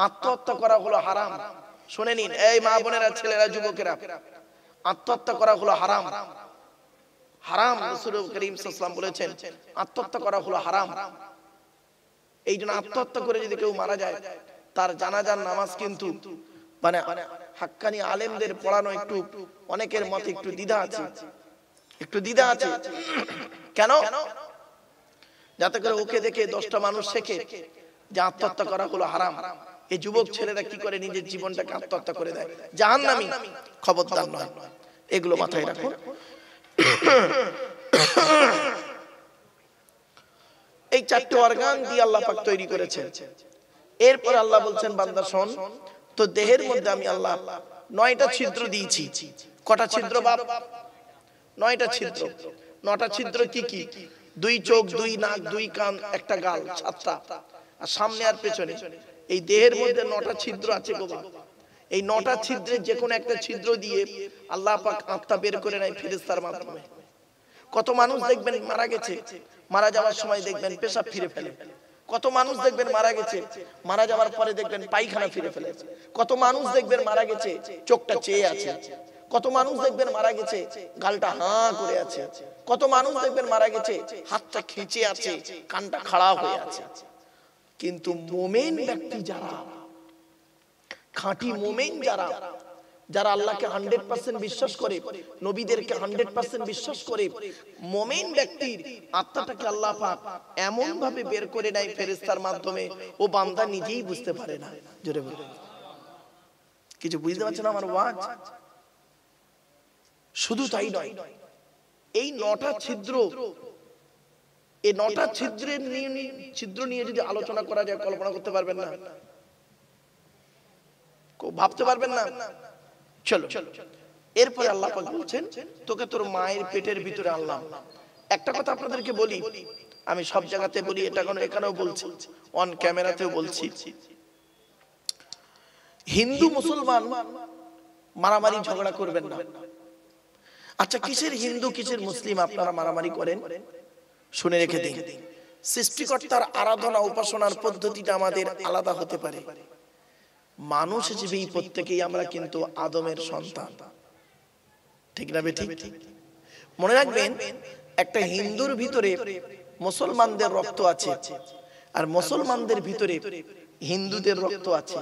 আত্মহত্যা করা হলো হারাম। শুনে নিন এই মা বোনেরা, ছেলেরা, যুবকেরা, আত্মহত্যা করা হলো হারাম। হারাম। রাসূল করিম সাল্লাল্লাহু আলাইহি ওয়াসাল্লাম বলেছেন আত্মহত্যা করা হলো হারাম। এই জন্য আত্মহত্যা করে যদি কেউ মারা যায়, তার জানাজার নামাজ কিন্তু মানে হাক্কানি আলেমদের পড়ানো একটু অনেকের মতে একটু দ্বিধা আছে, একটু দ্বিধা আছে। কেন? যাতে করে ওকে দেখে 10টা মানুষ শেখে যে আত্মহত্যা করা হলো হারাম। এই যুবক ছেলেরা কি করে নিজের জীবনটাকে আত্মহত্যা করে দেয়, জাহান্নামী। খবরদার নয়, এগুলো মাথায় রাখুন। এই 4টে অর্গান দিয়ে আল্লাহ পাক তৈরি করেছেন। এরপর আল্লাহ বলছেন বান্দা শোন, তো দেহের মধ্যে আমি আল্লাহ 9টা ছিদ্র দিয়েছি। কটা ছিদ্র বাপ? 9টা ছিদ্র। 9টা ছিদ্র কি কি? 2 চোখ, 2 নাক, 2 কান, একটা গাল, 7টা। আর সামনে আর পেছনে এই দেহের মধ্যে 9টা ছিদ্র আছে গো বাপ। এই 9টা ছিদ্রে যে কোনো একটা ছিদ্র দিয়ে আল্লাহ পাক আত্মা বের করে নেয় ফেরেশতার মাধ্যমে। কত মানুষ দেখবেন মারা গেছে, মারা যাওয়ার সময় দেখবেন পেশাব ফিরে ফেলে। কত মানুষ দেখবেন মারা গেছে, মারা যাওয়ার পরে দেখবেন পায়খানা ফিরে ফেলেছে। কত মানুষ দেখবেন মারা গেছে চোখটা চেয়ে আছে। কত মানুষ দেখবেন মারা গেছে গালটা হাঁ করে আছে। কত মানুষ দেখবেন মারা গেছে হাতটা খিঁচে আছে, কানটা খাড়া হয়ে আছে। কিন্তু মুমিন ব্যক্তি যারা, খাঁটি মুমিন যারা, যারা আল্লাহকে 100% বিশ্বাস করে, নবীদেরকে 100% বিশ্বাস করে, মুমিন ব্যক্তির আত্মাটাকে আল্লাহ পাক এমন ভাবে বের করে নেয় ফেরেশতার মাধ্যমে, ও বান্দা নিজেই বুঝতে পারে না। জোরে বলুন। কিছু বুঝতে পারছেন আমার ওয়াজ? শুধু তাই নয়, এই 9টা ছিদ্র, এই 9টা ছিদ্র নিয়ে যদি আলোচনা করা যায়, কল্পনা করতে পারবেন না, ভাবতে পারবেন না। চলো, এরপরে আল্লাহ পাক বলছেন তোকে তোর মায়ের পেটের ভিতরে আনলাম। একটা কথা আপনাদেরকে বলি, আমি সব জায়গাতে বলি, এটা কোনো এখানেও বলছি, অন ক্যামেরাতেও বলছি, হিন্দু মুসলমান মারামারি ঝগড়া করবেন না। আচ্ছা, কিসের হিন্দু কিসের মুসলিম আপনারা মারামারি করেন? শুনে রেখে দিন, সৃষ্টিকর্তার আরাধনা উপাসনার পদ্ধতিটা আমাদের আলাদা হতে পারে। মানুষ হিসেবে প্রত্যেকেই আমরা কিন্তু আদমের সন্তান, ঠিক না বেঠিক? মনে রাখবেন, একটা হিন্দুর ভিতরে মুসলমানদের রক্ত আছে, আর মুসলমানদের ভিতরে হিন্দুদের রক্ত আছে।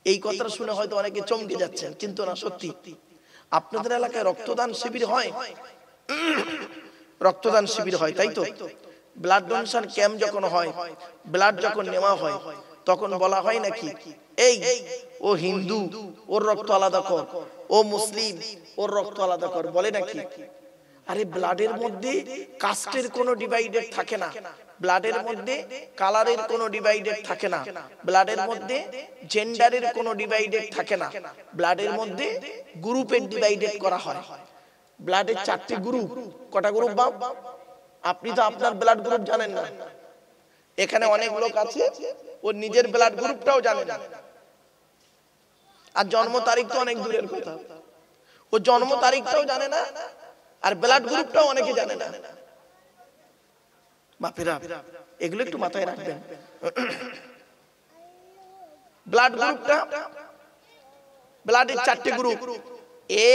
এই কথা শুনে হয়তো অনেকে চমকে যাচ্ছেন, কিন্তু না, সত্যি। আপনাদের এলাকায় রক্তদান শিবির হয়? রক্তদান শিবির হয়, তাই তো? ব্লাড ডোনেশন ক্যাম্প যখন হয়, ব্লাড যখন নেওয়া হয়, তখন বলা হয় নাকি এই ও হিন্দু, ওর রক্ত আলাদা কর, ও মুসলিম, ওর রক্ত আলাদা কর, বলে নাকি? আরে ব্লাডের মধ্যে কাস্টের কোনো ডিভাইডেড থাকে না, ব্লাডের মধ্যে কালারের কোনো ডিভাইডেড থাকে না, ব্লাডের মধ্যে জেন্ডারের কোনো ডিভাইডেড থাকে না, ব্লাডের মধ্যে গ্রুপের ডিভাইডেড করা হয়। ব্লাডের 4টে গ্রুপ। কটা গ্রুপ বাপ? আপনি তো আপনার ব্লাড গ্রুপ জানেন না। এখানে অনেক লোক আছে ও নিজের ব্লাড গ্রুপটাও জানে না, আর জন্ম তারিখ তো অনেক দূরের কথা, ও জন্ম তারিখটাও জানে না, আর ব্লাড গ্রুপটাও অনেকে জানে না। বাপেরা, এগুলো একটু মাথায় রাখবেন। ব্লাড গ্রুপটা, ব্লাডের 4টে group, A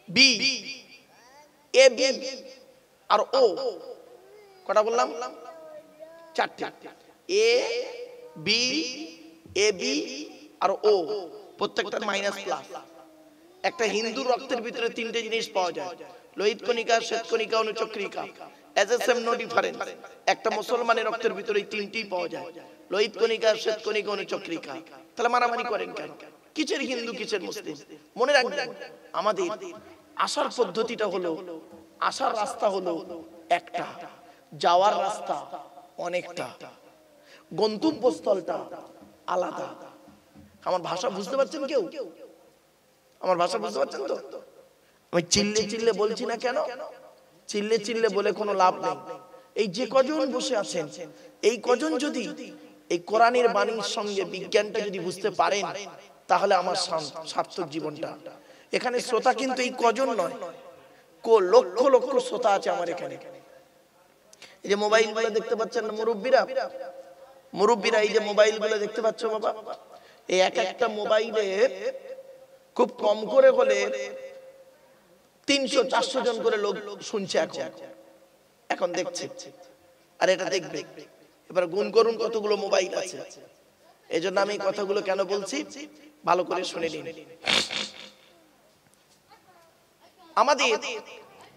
B, A B আর ও। কটা বললাম? 4টে। এ বি, এ বি আর ও, প্রত্যেকটা মাইনাস প্লাস। একটা হিন্দু রক্তের ভিতরে 3টে জিনিস পাওয়া যায়, লোহিত কণিকা, শ্বেত কণিকা, অনুচক্রিকা। As a same, no difference. একটা মুসলমানের রক্তের ভিতরে 3টিই পাওয়া যায়, লোহিত কণিকা, শ্বেত কণিকা, অনুচক্রিকা। তাহলে মারামারি করেন কেন? কিসের হিন্দু কিসের মুসলিম? মনে রাখবেন, আমাদের আসার পদ্ধতিটা হলো, আসার রাস্তা হলো একটা, যাওয়ার রাস্তা অনেকটা, গন্তব্যস্থলটা আলাদা। আমার ভাষা বুঝতে পারছেন কেউ? আমার ভাষা বুঝতে পারছেন তো? আমি চিল্লে চিল্লে বলছি না কেন? চিল্লে চিল্লে বলে কোনো লাভ নেই। এই যে কজন বসে আছেন, এই কজন যদি এই কোরআনের বাণীর সঙ্গে বিজ্ঞানটা যদি বুঝতে পারেন, তাহলে আমার সার্থক জীবনটা। এখানে শ্রোতা কিন্তু এই কজন নয়, লক্ষ লক্ষ শ্রোতা আছে আমার এখানে। এই যে মোবাইল গুলো দেখতে পাচ্ছেন না মুরব্বীরা, মুরব্বীরা এই যে মোবাইল গুলো দেখতে পাচ্ছ বাবা, এই এক একটা মোবাইলে খুব কম করে হলে 300-400 জন করে লোক শুনছে এখন দেখছে, আর এটা দেখবে। এবার গুণ করুন কতগুলো মোবাইল আছে। এই জন্য আমি কথাগুলো কেন বলছি ভালো করে শুনে নিন। আমাদের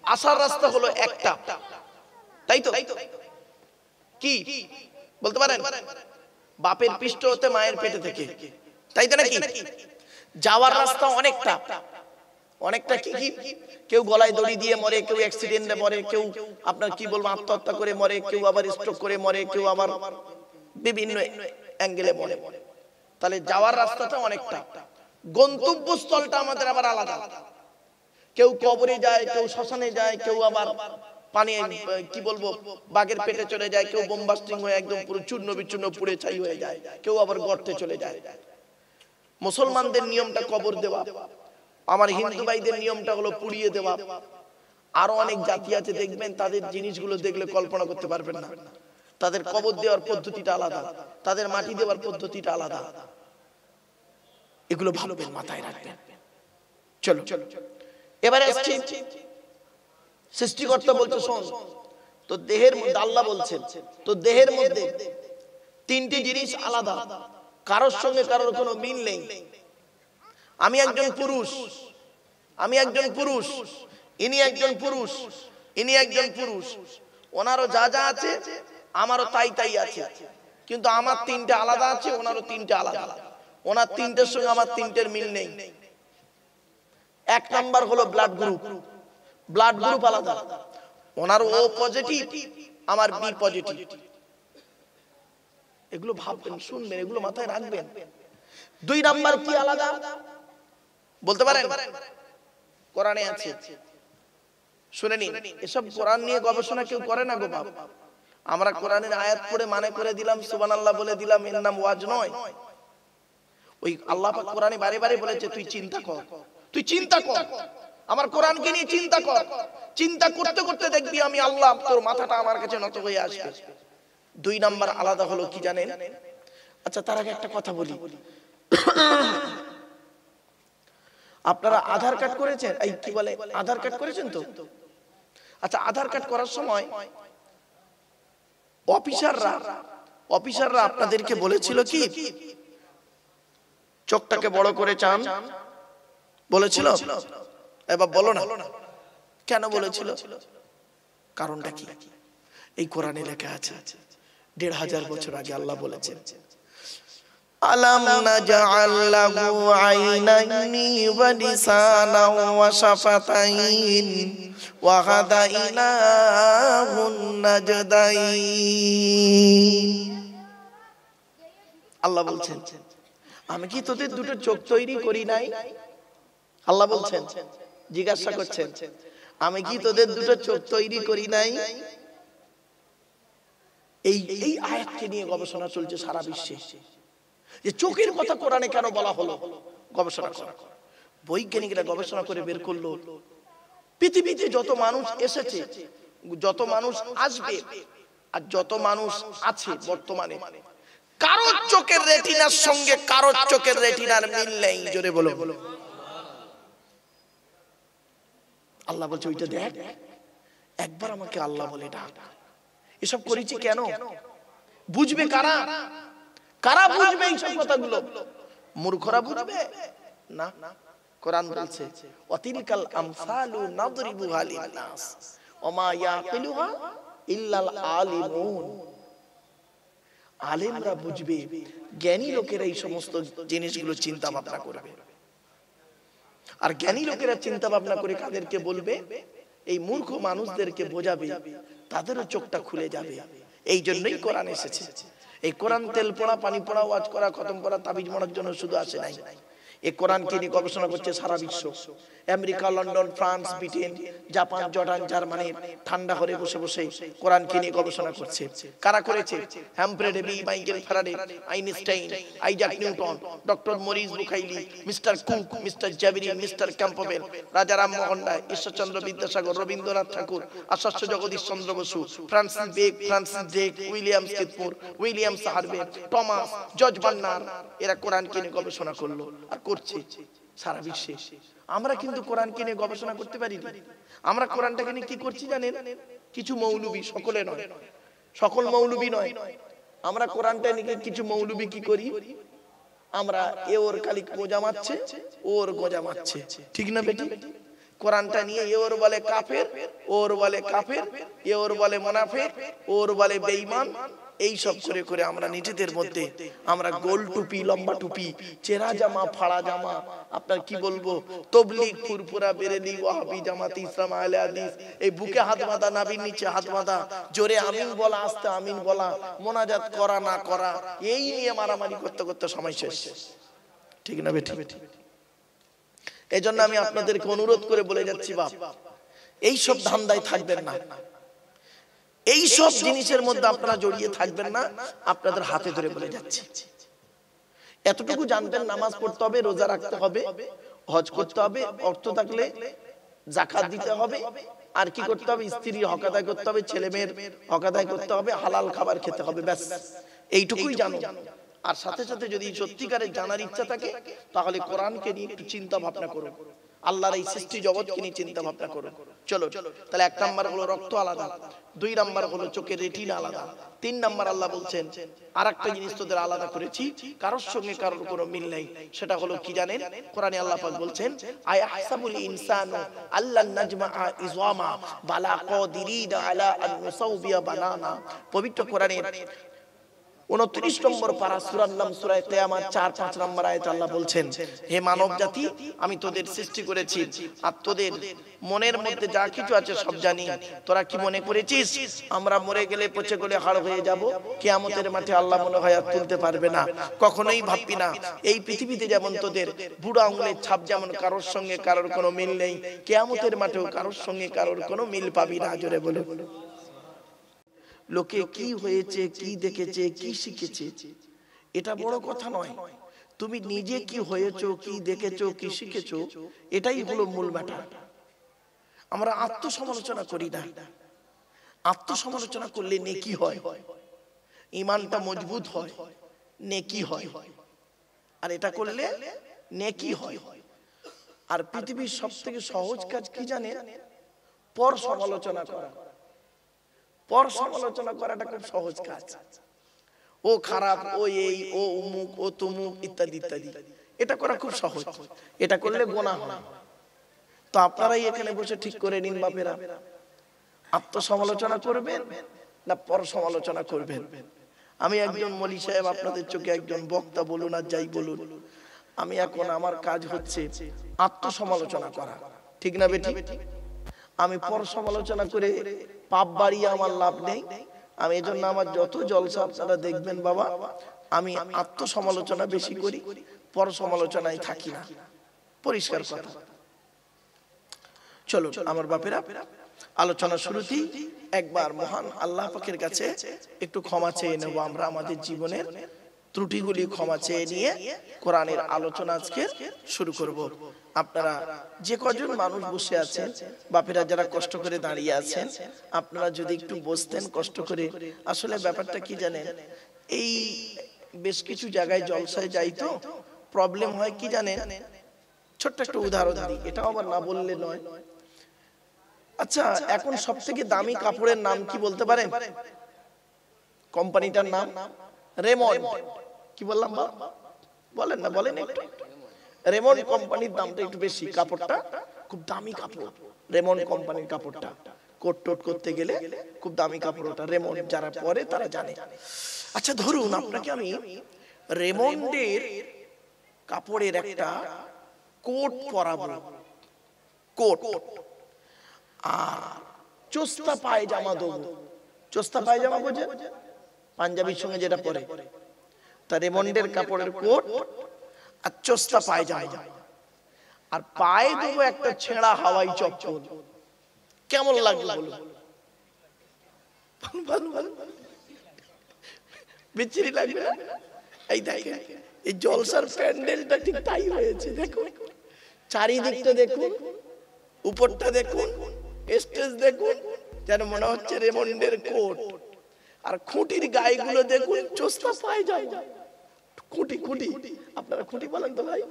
আসার রাস্তা হলো একটা, তাই তো? কি বলতে পারেন? বাপের পৃষ্ঠ হতে মায়ের পেটে থেকে, তাই তো নাকি? যাওয়ার রাস্তা অনেকটা অনেকটা কি কি, কেউ গলায় দড়ি দিয়ে মরে, কেউ অ্যাক্সিডেন্টে মরে, কেউ আপনার কি বলবো আত্মহত্যা করে মরে, কেউ আবার স্ট্রোক করে মরে, কেউ আবার বিভিন্ন অ্যাঙ্গেলে মরে। তাহলে যাওয়ার রাস্তাটা অনেকটা, গন্তব্যস্থলটা আমাদের আবার আলাদা। কেউ কবরে যায়, কেউ শ্মশানে যায়, কেউ আবার পানি কি বলবো বাঘের পেটে চলে যায়, কেউ বোমবাস্টিং হয়ে একদম পুরো চূর্ণ বিচূর্ণ পুড়ে ছাই হয়ে যায়, কেউ আবার গর্তে চলে যায়। মুসলমানদের নিয়মটা কবর দেওয়া, আমার হিন্দু ভাইদের নিয়মটা হলো পুড়িয়ে দেওয়া। আরো অনেক জাতি আছে দেখবেন, তাদের জিনিসগুলো দেখলে কল্পনা করতে পারবেন না। তাদের কবর দেওয়ার পদ্ধতিটা আলাদা, তাদের মাটি দেওয়ার পদ্ধতিটা আলাদা। এগুলো ভালোবেন, মাথায় রাখবেন। চলো এবারে আসছি, সৃষ্টিকর্তা বলছে শোন, তো দেহের মধ্যে আল্লাহ বলছেন, তো দেহের মধ্যে তিনটি জিনিস আলাদা, কারোর সঙ্গে কারোর কোনো মিল নেই। আমি একজন পুরুষ, আমি একজন পুরুষ, ইনি একজন পুরুষ, ইনি একজন পুরুষ। ওনারও যা যা আছে আমারও তাই তাই আছে, কিন্তু আমার তিনটে আলাদা আছে, ওনারও তিনটে আলাদা। ওনার তিনটের সঙ্গে আমার তিনটের মিল নেই। এক নাম্বার হলো ব্লাড গ্রুপ, ব্লাড গ্রুপ আলাদা। ওনার ও পজিটিভ, আমার বি পজিটিভ। এগুলো ভাববেন, শুনবেন, এগুলো মাথায় রাখবেন। দুই নাম্বার কি আলাদা বলতে পারেন? কোরআনে আছে, শুনে নিন। এসব কোরআন নিয়ে গবেষণা কেউ করে না গো বাপ। আমরা কোরআনের আয়াত পড়ে মানে করে দিলাম, সুবহানাল্লাহ বলে দিলাম, এর নাম ওয়াজ নয়। ওই আল্লাহ পাক কোরআনে বারে বারে বলেছে তুই চিন্তা কর, তুই চিন্তা কর, আমার কোরআনকে নিয়ে চিন্তা কর। চিন্তা করতে করতে দেখবি আমি আল্লাহ, তোর মাথাটা আমার কাছে নত হয়ে আসবে। দুই নাম্বার আলাদা হলো কি জানেন? আচ্ছা তার আগে একটা কথা বলি, আপনারা আধার কার্ড করেছেন? এই কি বলে, আধার কার্ড করেছেন তো? আচ্ছা আধার কার্ড করার সময় অফিসাররা আপনাদেরকে বলেছিল কি চোখটাকে বড় করে চান? বলেছিল? এবার বলো না কেন বলেছিল, কারণটা কি? এই কোরআনে লেখা আছে, ১৫০০ বছর আগে আল্লাহ বলেছেন, আলাম নাজআল লাহু আইনাইনি ওয়া লিসানান ওয়া শাফাতাইন ওয়া হাদাইনাহুন নাজদাইন। আল্লাহ বলছেন আমি কি তোদের দুটো চোখ তৈরি করি নাই? আল্লাহ বলছেন, জিজ্ঞাসা করছেন আমি কি তোদের দুটো চোখ তৈরি করি নাই? এই আয়াতকে নিয়ে গবেষণা চলছে সারা বিশ্বে, যে চোখের কথা কোরআনে কেন বলা হলো। গবেষণা করা, বৈজ্ঞানিকরা গবেষণা করে বের করলো পৃথিবীতে যত মানুষ এসেছে, যত মানুষ আসবে, আর যত মানুষ আছে বর্তমানে, কারোর চোখের রেটিনার সঙ্গে কারোর চোখের রেটিনার মিল নেই। জোরে বলো। আল্লাহ বলছে ওইটা দেখ, একবার আমাকে আল্লাহ বলে ডাক। এসব করেছি কেন? বুঝবে কারা? কারা বুঝবে এইসব কথাগুলো? মূর্খরা বুঝবে না। কোরআন বলছে ওয়াতিলকাল আমসালু নাদরিবুহা লিন-নাস ওমা ইয়াকিলুহা ইল্লাল আলিমুন। আলেমরা বুঝবে, জ্ঞানী লোকেরা এই সমস্ত জিনিসগুলো চিন্তা ভাবনা করবে। আর জ্ঞানী লোকেরা চিন্তা ভাবনা করে কাদেরকে বলবে? এই মূর্খ মানুষদেরকে বোঝাবে, তাদেরও চোখটা খুলে যাবে। এই জন্যই কোরআন এসেছে। এই কোরআন তেল পড়া, পানি পড়া, ওয়াজ করা, খতম করা, তাবিজ মারার জন্য শুধু আসে নাই। এই কোরআনকে নিয়ে গবেষণা করছে সারা বিশ্ব। America, London, France, Britain, Japan, Jordan, Germany ঠান্ডা ঘরে বসে বসে কোরআনকে নিয়ে গবেষণা করছে। কারা করেছে? Humphry Davy, Michael Faraday, Einstein, Isaac Newton, doctor Maurice Bucaille, mister Cook, mister Javelin, mister Campbell, Raja Rammohan Roy, Ishwarchandra Vidyasagar, Rabindranath Tagore, Acharya Jagadish Chandra Bose, Francis Bacon, Francis Drake, William Skithmore, William Harvey, Thomas, George Bernard, এরা কোরআনকে নিয়ে গবেষণা করলো আর করছে সারা বিশ্বে। আমরা কিন্তু কোরআনকে নিয়ে গবেষণা করতে পারি না। আমরা কোরআনটাকে নিয়ে কি করছি জানেন? কিছু মৌলবি, সকলে নয়, সকল মৌলবি নয়, আমরা কোরআনটা নিয়ে কিছু মৌলবি কি করি, আমরা এ ওর খালি গোজা মারছে, ওর গোজা মারছে, ঠিক না বেটি? কোরআনটা নিয়ে এ ওর বলে কাফের, ওর বলে কাফের, এ ওর বলে মুনাফিক, ওর বলে বেঈমান, এই সব করে করে আমরা নিজেদের মধ্যে আমরা গোল টুপি, লম্বা টুপি, চেরা জামা, ফাড়া জামা, আপনার কি বলবো, তবলিগ, ফুরফুরা, বেরেলি, ওয়াহাবি, জামাতি ইসলাম, আহলে হাদিস, এই বুকে হাত বাঁধা, নাভির নিচে হাত বাঁধা, জোরে আমিন বলা, আস্তে আমিন বলা, মোনাজাত করা না করা, এই নিয়ে মারামারি করতে করতে সময় শেষ, ঠিক না বেটি? এই জন্য আমি আপনাদেরকে অনুরোধ করে বলে যাচ্ছি, বাপ, এই সব ধান্দায় থাকবেন না, এই সব জিনিসের মধ্যে আপনারা জড়িয়ে থাকবেন না। আপনাদের হাতে ধরে বলে যাচ্ছি, এতটুকু জানবেন, নামাজ পড়তে হবে, রোজা রাখতে হবে, হজ করতে হবে, অর্থ থাকলে যাকাত দিতে হবে, আর কি করতে হবে, স্ত্রীর হক আদায় করতে হবে, ছেলে মেয়ের হক আদায় করতে হবে, হালাল খাবার খেতে হবে, ব্যাস এইটুকুই জানো। আর সাথে সাথে যদি সত্যিকারের জানার ইচ্ছা থাকে তাহলে কোরআনকে নিয়ে একটু চিন্তা ভাবনা করুন, আল্লাহর এই সৃষ্টি জগৎকে নিয়ে চিন্তা ভাবনা করুন। চলো, তাহলে 1 নাম্বার হলো রক্ত আলাদা, 2 নাম্বার হলো চোখের রেটিনা আলাদা, 3 নাম্বার আল্লাহ বলছেন আরেকটা জিনিস তোদের আলাদা করেছি, কারোর সঙ্গে কারোর কোনো মিল নেই। সেটা হলো কি জানেন? কোরআনে আল্লাহ পাক বলছেন, আয়াহসাবুল ইনসানু আল্লান নাজমাআ ইযামা বালা কাদিরিনা আলা আন নুসাউবিয়া বানানা। পবিত্র কোরআনের 29 নম্বর পারা, সূরার নাম সূরা কিয়ামত, 4-5 নম্বর আয়াতে আল্লাহ বলছেন, হে মানব জাতি, আমি তোদের সৃষ্টি করেছি আর তোদের মনের মধ্যে যা কিছু আছে সব জানি। তোরা কি মনে করেছিস আমরা মরে গেলে পচে গলে হাড় হয়ে যাব? কিয়ামতের মাঠে আল্লাহ মনে হয় আর তুলতে পারবে না। কখনোই ভাববি না এই পৃথিবীতে যেমন তোদের বুড়ো আঙুলের ছাপ যেমন কারোর সঙ্গে কারোর কোনো মিল নেই, কিয়ামতের মাঠেও কারোর সঙ্গে কারোর কোনো মিল পাবি না। জোরে বলে, লোকে কি হয়েছে, কি দেখেছে, কি শিখেছে, এটা বড় কথা নয়। তুমি নিজে কি হয়েছো, কি দেখেছো, কি শিখেছো, এটাই হলো মূল ম্যাটার। আমরা আত্মসমালোচনা করি না। আত্মসমালোচনা করলে নেকি হয়, ঈমানটা মজবুত হয়, নেকি হয়, আর এটা করলে নেকি হয়। আর পৃথিবীর সবথেকে সহজ কাজ কি জানেন? পর সমালোচনা করা। পর সমালোচনা করাটা খুব সহজ কাজ। ও খারাপ, ও এই, ও উমুক, ও তুমুক, ইত্যাদি ইত্যাদি, এটা করা খুব সহজ। এটা করলে গুনাহ হয়। তো আপনারাই এখানে বসে ঠিক করে নিন বাপেরা, আত্মসমালোচনা করবেন না পর সমালোচনা করবেন? আমি একজন মলি সাহেব, আপনাদের চোখে একজন বক্তা বলুন আর যাই বলুন, আমি এখন আমার কাজ হচ্ছে আত্মসমালোচনা করা, ঠিক না বেটি? আমি পর সমালোচনা করে পাপ বাড়িয়ে আমার লাভ নেই। আমি এজন্য আমার যত জলসা আপনারা দেখবেন বাবা, আমি আত্মসমালোচনা বেশি করি, পর সমালোচনায় থাকি না। পরিষ্কার কথা। চলো আমার বাপেরা, আলোচনা শুরুতেই একবার মহান আল্লাহ পাকের কাছে একটু ক্ষমা চেয়ে নেব। আমরা আমাদের জীবনের ত্রুটিগুলি ক্ষমা চেয়ে নিয়ে কোরআনের আলোচনা আজকে শুরু করব। আপনারা যে কজন মানুষ বসে আছেন, বাপেরা যারা কষ্ট করে দাঁড়িয়ে আছেন, আপনারা যদি একটু বসতেন কষ্ট করে। আসলে ব্যাপারটা কি জানেন, এই বেশ কিছু জায়গায় জলসায় যাই তো প্রবলেম হয় কি জানেন, ছোট্ট একটা উদাহরণ দিই, এটা আবার না বললে নয়। আচ্ছা, এখন সবথেকে দামি কাপড়ের নাম কি বলতে পারেন? কোম্পানিটার নাম রেমন্ড। কি বললাম বা বলেন না, বলেন একটু। রেমন্ড কোম্পানির দামটা একটু বেশি, কাপড়টা খুব দামি কাপড়। রেমন্ড কোম্পানির কাপড়টা কোট টোট করতে গেলে খুব দামি কাপড় ওটা। রেমন্ড যারা পরে তারা জানে। আচ্ছা ধরুন আপনাকে আমি রেমন্ডের কাপড়ের একটা কোট পরাবো, কোট, আর চোস্তা পায়জামা দেবো। চোস্তা পায়জামা বোঝেন? পাঞ্জাবির সঙ্গে যেটা পরে, তা রেমন্ডের কাপড়ের কোট আর চোস্তা পায়জামা, আর পায়ে দেবো একটা ছেঁড়া হাওয়াই চপ্পল। কেমন লাগবে বলুন? বিচ্ছিরি লাগবে না? এই দেখেন, এই জলসার প্যান্ডেলটা ঠিক তাই হয়েছে। দেখুন চারিদিকটা দেখুন, উপরটা দেখুন, স্টেজ দেখুন, যেন মনে হচ্ছে রেমন্ডের কোট। আর খুঁটির গায়েগুলো দেখুন, চোস্তা পায়জামা। খুঁটি খুঁটি, আপনারা খুঁটি বলেন তো ভাই?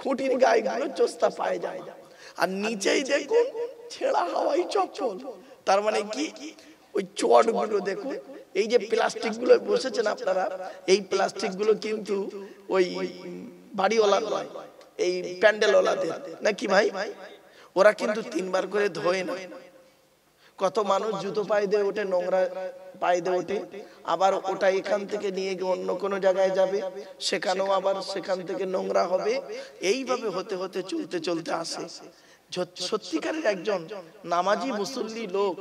খুঁটির গায়েগুলো চোস্তা পায়জামা, আর নিচেই দেখুন ছেঁড়া হাওয়াই চপ্পল। তার মানে কি? ওই চটগুলো দেখুন, এই যে প্লাস্টিক গুলো বসেছেন আপনারা, এই প্লাস্টিক গুলো কিন্তু ওই বাড়িওয়ালা নয়, এই প্যান্ডেলওয়ালাদের নাকি ভাই? ওরা কিন্তু 3 বার করে ধোয় না। কত মানুষ জুতো পায়ে দিয়ে ওঠে, নোংরা পায়ে দিয়ে ওঠে, আবার ওটা এখান থেকে নিয়ে গিয়ে অন্য কোনো জায়গায় যাবে, সেখানেও আবার সেখান থেকে নোংরা হবে। এইভাবে হতে হতে চলতে চলতে আসে। সত্যিকারের একজন নামাজি মুসল্লি লোক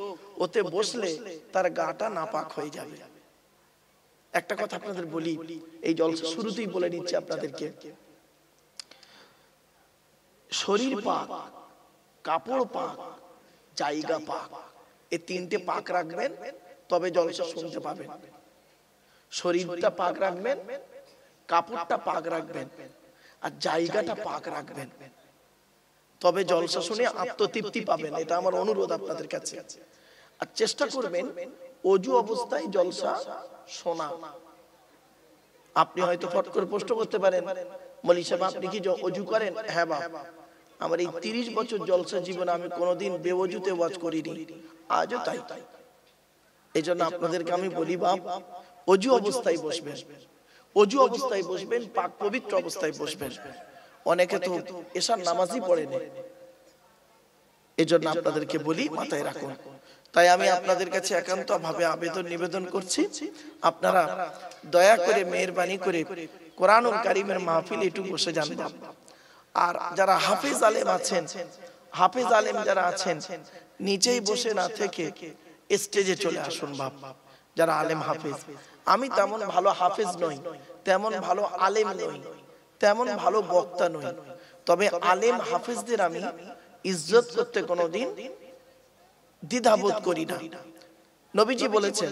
ওতে বসলে তার গাটা নাপাক হয়ে যাবে। একটা কথা আপনাদের বলি, এই জলসা শুরুতেই বলে নিচ্ছে আপনাদেরকে, শরীর পাক, কাপড় পাক, জায়গা পাক, এই 3টে পাক রাখবেন, তবে জলসা শুনতে পাবেন। শরীরটা পাক রাখবেন, কাপড়টা পাক রাখবেন, আর জায়গাটা পাক রাখবেন, তবে জলসা শুনে আত্মতৃপ্তি পাবেন। এটা আমার অনুরোধ আপনাদের কাছে। আর চেষ্টা করবেন অজু অবস্থায় জলসা শোনা। আপনি হয়তো ফট করে প্রশ্ন করতে পারেন, মৌলী সাহেব আপনি কি অজু করেন? হ্যাঁ বাপ, আমার এই 30 বছর জলসা জীবনে আমি কোনোদিন বেওজুতে ওয়াজ করিনি, আজও তাই। এই জন্য আপনাদেরকে আমি বলি বাপ, অজু অবস্থায় বসবেন, অজু অবস্থায় বসবেন, পাক পবিত্র অবস্থায় বসবেন। অনেকে তো এশার নামাজই পড়ে না, এই জন্য আপনাদেরকে বলি মাথায় রাখুন। তাই আমি আপনাদের কাছে একান্ত ভাবে আবেদন নিবেদন করছি, আপনারা দয়া করে মেহেরবানি করে কোরআনুল কারীমের মাহফিলে একটু বসে যান। আর যারা হাফেজ আলেম আছেন, হাফেজ আলেম যারা আছেন, নিচেই বসে না থেকে স্টেজে চলে আসুন বাপ। যারা আলেম হাফেজ, আমি তেমন ভালো হাফেজ নই, তেমন ভালো আলেম নই, তেমন ভালো বক্তা নই, তবে আলেম হাফেজদের আমি ইজ্জত করতে কোনোদিন দ্বিধাবোধ করি না। নবীজি বলেছেন,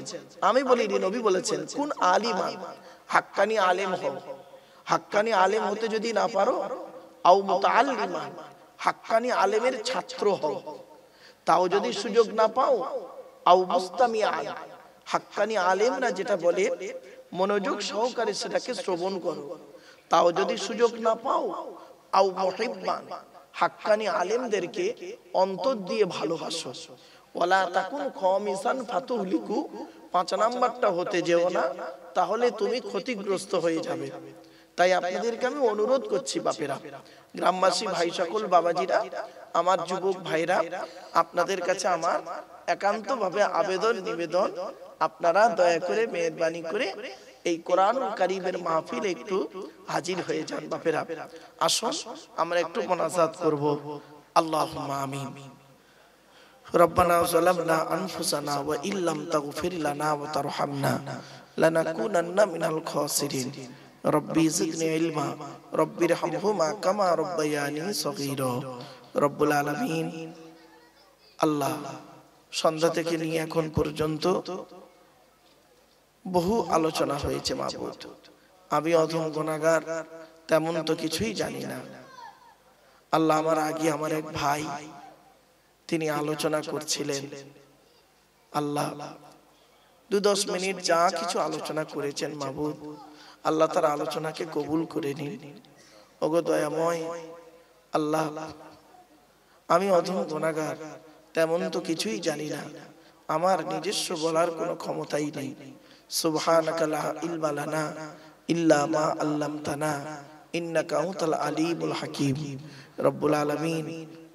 আমি বলিনি, নবী বলেছেন, কোন আলিমান, হাক্কানি আলেম হও। হাক্কানি আলেম হতে যদি না পারো, আও মুতাআল্লিমান, হাক্কানি আলেমের ছাত্র হও। তাও যদি সুযোগ না পাও, আও মুস্তামিআন, হাক্কানি আলেমরা যেটা বলে মনোযোগ সহকারে সেটাকে শ্রবণ করো। তাও যদি সুযোগ না পাও, আও মুহিব্বান, হাক্কানি আলেমদেরকে অন্তর দিয়ে ভালোবাসো। ওয়ালা তাকুন খামিসান ফাতুহলিকু, 5 নাম্বারটা হতে যেও না, তাহলে তুমি ক্ষতিগ্রস্ত হয়ে যাবে। তাই আপনাদেরকে আমি অনুরোধ করছি বাপেরা, গ্রামবাসী ভাই সকল, বাবাজিরা, আমার যুবক ভাইরা, আপনাদের কাছে আমার একান্ত ভাবে আবেদন নিবেদন, আপনারা দয়া করে মেহেরবানি করে এই কোরআনুল কারীমের মাহফিলে একটু হাজির হয়ে যান বাপেরা। আসুন আমরা একটু মোনাজাত করব। আল্লাহুম্মা আমিন। রব্বানা যালামনা আনফুসানা ওয়া ইল্লাম তাগফির লানা ওয়া তারহামনা লানাকুনান্না মিনাল খাসিরিন। রব্বি জিদনি ইলমা রব্বিরহামহুমা কামা রাব্বায়ানি সগীরা। রব্বুল আলামিন, আল্লাহ, সন্ধ্যা থেকে নিয়ে এখন পর্যন্ত বহু আলোচনা হয়েছে মাবুদ। আমি অধম গুনাহগার, তেমন তো কিছুই জানি না। আল্লাহ, আমার আগে আমার এক ভাই, তিনি আলোচনা করছিলেন। আল্লাহ, 2-10 মিনিট যা কিছু আলোচনা করেছেন মাবুদ, আল্লাহ তার আলোচনাকে কবুল করে নিন। ওগো দয়াময় আল্লাহ, আমি অধম গুনাহগার, তেমন তো কিছুই জানি না, আমার নিজস্ব বলার কোনো ক্ষমতাই নেই। সুবহানাকা লা ইলমা লানা ইল্লা মা আল্লামতানা ইন্নাকা আনতাল আলিমুল হাকিম। রব্বুল আলামিন,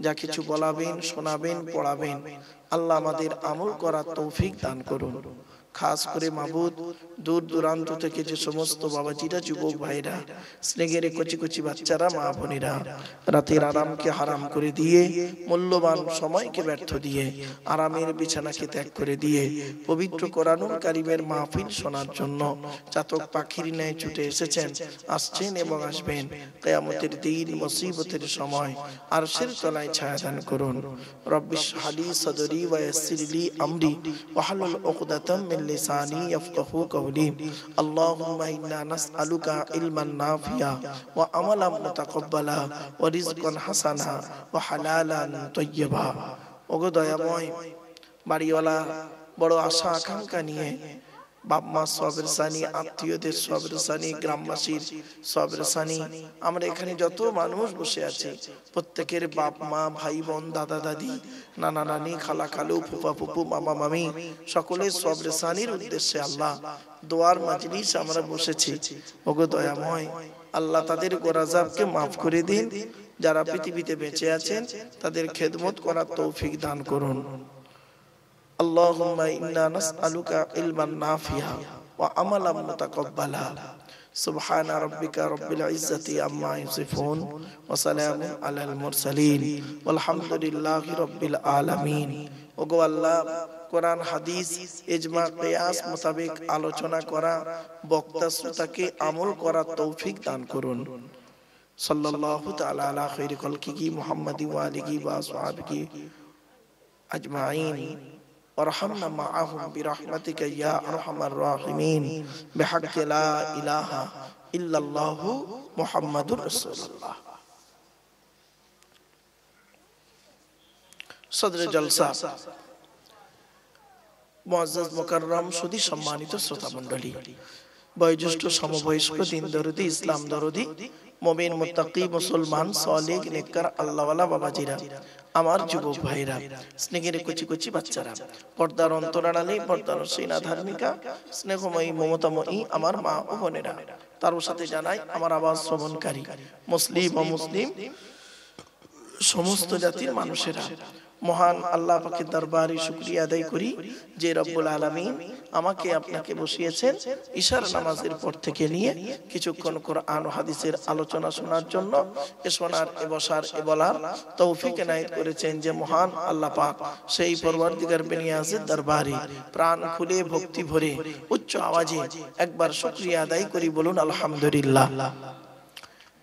যা কিছু বলাবেন, শোনাবেন, পড়াবেন, আল্লাহ আমাদের আমল করার তৌফিক দান করুন। খাস করে মাবুদ দূর দূরান্ত থেকে যে সমস্ত বাবাজিরা, যুবক ভাইরা, স্নেহের কচি কচি বাচ্চারা, মা বোনেরা রাতের আরামকে হারাম করে দিয়ে, মূল্যবান সময়কে ব্যর্থ দিয়ে, আরামের বিছানাকে ত্যাগ করে দিয়ে পবিত্র কোরআনুল কারীমের মাহফিল শোনার জন্য চাতক পাখির ন্যায় ছুটে এসেছেন, আসছেন এবং আসবেন। কিয়ামতের দিন, মুসিবতের সময় আরশের তলায় ছায়াদান করুন। রব্বিশ হালি সদরি ওয়া ইয়াসসির লি আমরি ওয়াহলুল উকদাতাম মিন লিসানি ইয়াফকাহু কওলি। আল্লাহুম্মা ইন্না নাসআলুকা ইলমান নাফিয়া ওয়া আমালান মুতাকাব্বালা ওয়া রিজকান হাসানা ওয়া হালালান তাইয়্যিবা। ওগো দয়াময়, বাড়িওয়ালা বড় আশা আকাঙ্ক্ষা নিয়ে বাপ মা সবের সানি, আত্মীয়দের সবের সানি, গ্রামবাসীর সবের সানি, আমরা এখানে যত মানুষ বসে আছি প্রত্যেকের বাপ মা, ভাই বোন, দাদা দাদি, নানা নানি, খালা খালু, ফুফা ফুফু, মামা মামি, সকলের সবের সানির উদ্দেশ্যে আল্লাহ দোয়ার মাজলিস আমরা বসেছি। ওগো দয়াময় আল্লাহ, তাদের গোরাজাবকে মাফ করে দিন। যারা পৃথিবীতে বেঁচে আছেন তাদের খেদমত করার তৌফিক দান করুন। আল্লাহুম্মা ইন্না নাসআলুকা ইলমান নাফিয়া ওয়া আমালান মুতাকাব্বালা। সুবহানা রাব্বিকা রাব্বিল ইজ্জাতি আম্মা ইয়াসিফুন ওয়া সালামুন আলাল মুরসালিন ওয়ালহামদুলিল্লাহি রাব্বিল আলামিন। ওগো আল্লাহ, কোরআন হাদিস ইজমা কিয়াস মোতাবেক আলোচনা করা বক্তা শ্রোতাকে আমল করার তৌফিক দান করুন। সাল্লাল্লাহু তাআলা আলা খায়রি খালকিহি মুহাম্মাদি ওয়া আলিহি ওয়া আসহাবিহি আজমাইন। وارحمنا معهم برحمتك يا ارحم الراحمين بحق لا اله الا الله محمد رسول الله। সদরে জলসা মুআজ্জাজ মুকাররম সুধী সম্মানিত শ্রোতা মণ্ডলী, বয়োজ্যেষ্ঠ সমবয়স্ক, দিন দরদি, ইসলাম দরদি, মুমিন মুত্তাকি, মুসলমান, সালেহ, নেককার, আল্লাহওয়ালা বাবাজিরা, আমার যুবক ভাইরা, স্নেহের কচি কচি বাচ্চারা, পর্দার অন্তরালে, পর্দার সেনা ধার্মিকা, স্নেহময়ী, মমতাময়ী আমার মা ও বোনেরা, তার সাথে জানাই আমার আওয়াজ শ্রবণকারী মুসলিম ও মুসলিম সমস্ত জাতির মানুষেরা, মহান আল্লাহ পাকের দরবারে শুকরিয়া আদায় করি যে রব্বুল আলামিন আমাকে আপনাকে বসিয়েছেন ইশার নামাজের পর থেকে নিয়ে কিছুক্ষণ কোরআন ও হাদিসের আলোচনা শোনার জন্য। এ শোনার, এ বসার, এ বলার তৌফিক এনায়েত করেছেন যে মহান আল্লাহ পাক। সেই পরওয়ারদিগার বেনিয়াজের দরবারে প্রাণ খুলে ভক্তি ভরে উচ্চ আওয়াজে একবার শুকরিয়া আদায় করি, বলুন আলহামদুলিল্লাহ।